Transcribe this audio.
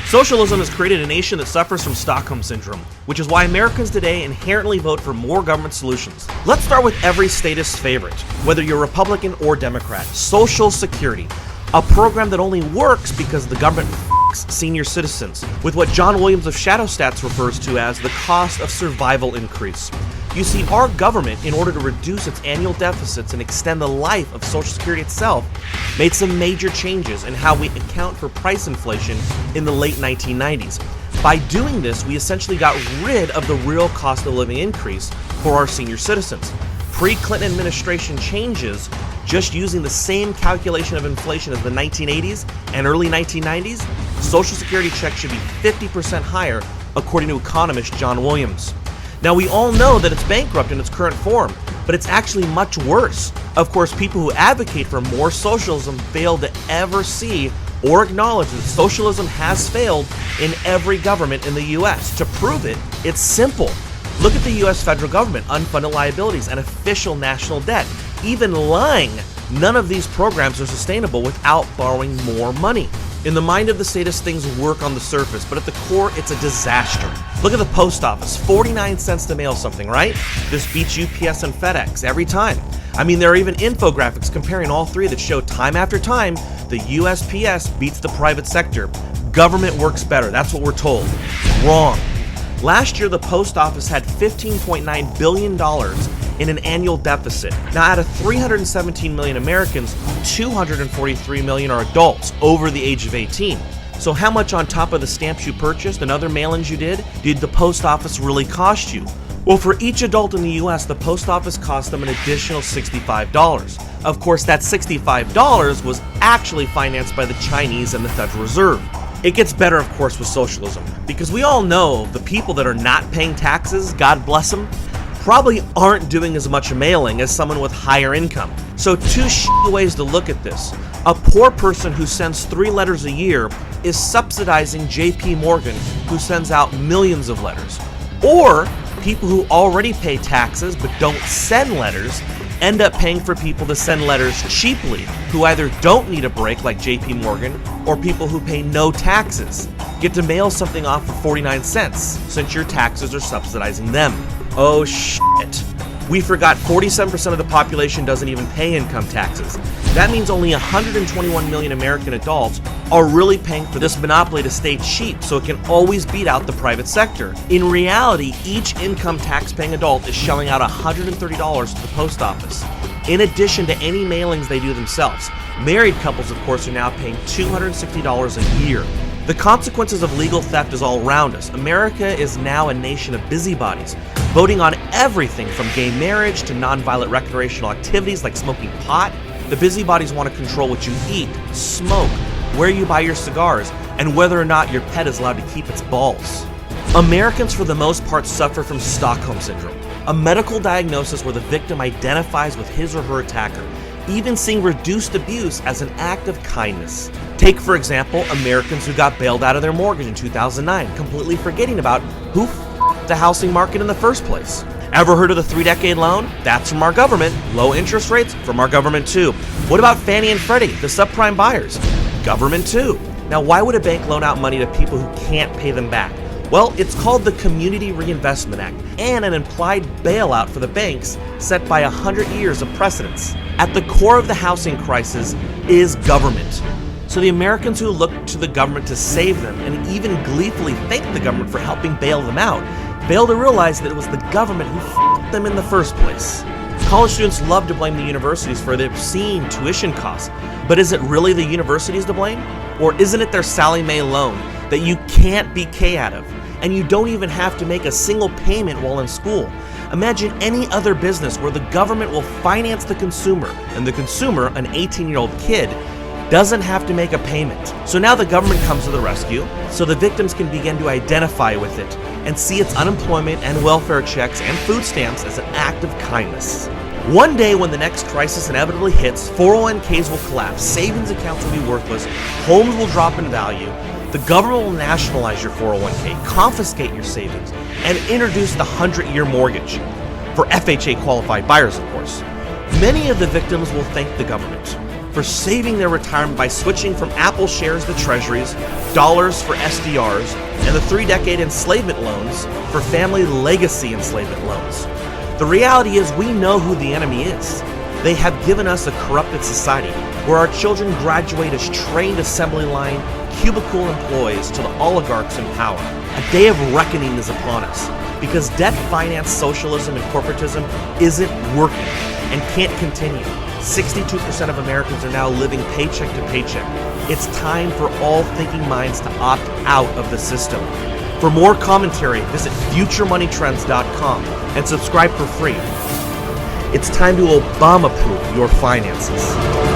Socialism has created a nation that suffers from Stockholm syndrome, which is why Americans today inherently vote for more government solutions. Let's start with every statist favorite, whether you're Republican or Democrat: Social Security, a program that only works because the government f***s senior citizens, with what John Williams of Shadow Stats refers to as the cost of survival increase. You see, our government, in order to reduce its annual deficits and extend the life of Social Security itself, made some major changes in how we account for price inflation in the late 1990s. By doing this, we essentially got rid of the real cost of living increase for our senior citizens. Pre-Clinton administration changes, just using the same calculation of inflation as the 1980s and early 1990s, Social Security checks should be 50% higher, according to economist John Williams. Now, we all know that it's bankrupt in its current form, but it's actually much worse. Of course, people who advocate for more socialism fail to ever see or acknowledge that socialism has failed in every government in the US. To prove it, it's simple. Look at the US federal government, unfunded liabilities, and official national debt. Even lying, none of these programs are sustainable without borrowing more money. In the mind of the statist, things work on the surface, but at the core, it's a disaster. Look at the post office, 49 cents to mail something, right? This beats UPS and FedEx every time. I mean, there are even infographics comparing all three that show time after time the USPS beats the private sector. Government works better, that's what we're told. Wrong. Last year, the post office had $15.9 billion in an annual deficit. Now, out of 317 million Americans, 243 million are adults over the age of 18. So how much on top of the stamps you purchased and other mail-ins you did the post office really cost you? Well, for each adult in the US, the post office cost them an additional $65. Of course, that $65 was actually financed by the Chinese and the Federal Reserve. It gets better, of course, with socialism, because we all know the people that are not paying taxes, God bless them, probably aren't doing as much mailing as someone with higher income. So two shitty ways to look at this. A poor person who sends 3 letters a year is subsidizing JP Morgan, who sends out millions of letters. Or people who already pay taxes but don't send letters end up paying for people to send letters cheaply, who either don't need a break like JP Morgan, or people who pay no taxes get to mail something off for 49 cents since your taxes are subsidizing them. Oh shit. We forgot 47% of the population doesn't even pay income taxes. That means only 121 million American adults are really paying for this monopoly to stay cheap so it can always beat out the private sector. In reality, each income tax-paying adult is shelling out $130 to the post office, in addition to any mailings they do themselves. Married couples, of course, are now paying $260 a year. The consequences of legal theft is all around us. America is now a nation of busybodies, voting on everything from gay marriage to nonviolent recreational activities like smoking pot. The busybodies want to control what you eat, smoke, where you buy your cigars, and whether or not your pet is allowed to keep its balls. Americans, for the most part, suffer from Stockholm syndrome, a medical diagnosis where the victim identifies with his or her attacker, even seeing reduced abuse as an act of kindness. Take, for example, Americans who got bailed out of their mortgage in 2009, completely forgetting about who f***ed the housing market in the first place. Ever heard of the 3-decade loan? That's from our government. Low interest rates? From our government too. What about Fannie and Freddie, the subprime buyers? Government too. Now, why would a bank loan out money to people who can't pay them back? Well, it's called the Community Reinvestment Act, and an implied bailout for the banks set by 100 years of precedence. At the core of the housing crisis is government. So the Americans who look to the government to save them and even gleefully thank the government for helping bail them out fail to realize that it was the government who f***ed them in the first place. College students love to blame the universities for their obscene tuition costs, but is it really the universities to blame? Or isn't it their Sallie Mae loan that you can't BK out of, and you don't even have to make a single payment while in school? Imagine any other business where the government will finance the consumer, and the consumer, an 18-year-old kid, doesn't have to make a payment. So now the government comes to the rescue, so the victims can begin to identify with it and see its unemployment and welfare checks and food stamps as an act of kindness. One day when the next crisis inevitably hits, 401ks will collapse, savings accounts will be worthless, homes will drop in value, the government will nationalize your 401k, confiscate your savings, and introduce the 100-year mortgage. For FHA qualified buyers, of course. Many of the victims will thank the government. for saving their retirement by switching from Apple shares to treasuries, dollars for SDRs, and the 3-decade enslavement loans for family legacy enslavement loans. The reality is we know who the enemy is. They have given us a corrupted society where our children graduate as trained assembly line, cubicle employees to the oligarchs in power. A day of reckoning is upon us because debt-financed socialism and corporatism isn't working and can't continue. 62% of Americans are now living paycheck to paycheck. It's time for all thinking minds to opt out of the system. For more commentary, visit futuremoneytrends.com and subscribe for free. It's time to Obama-proof your finances.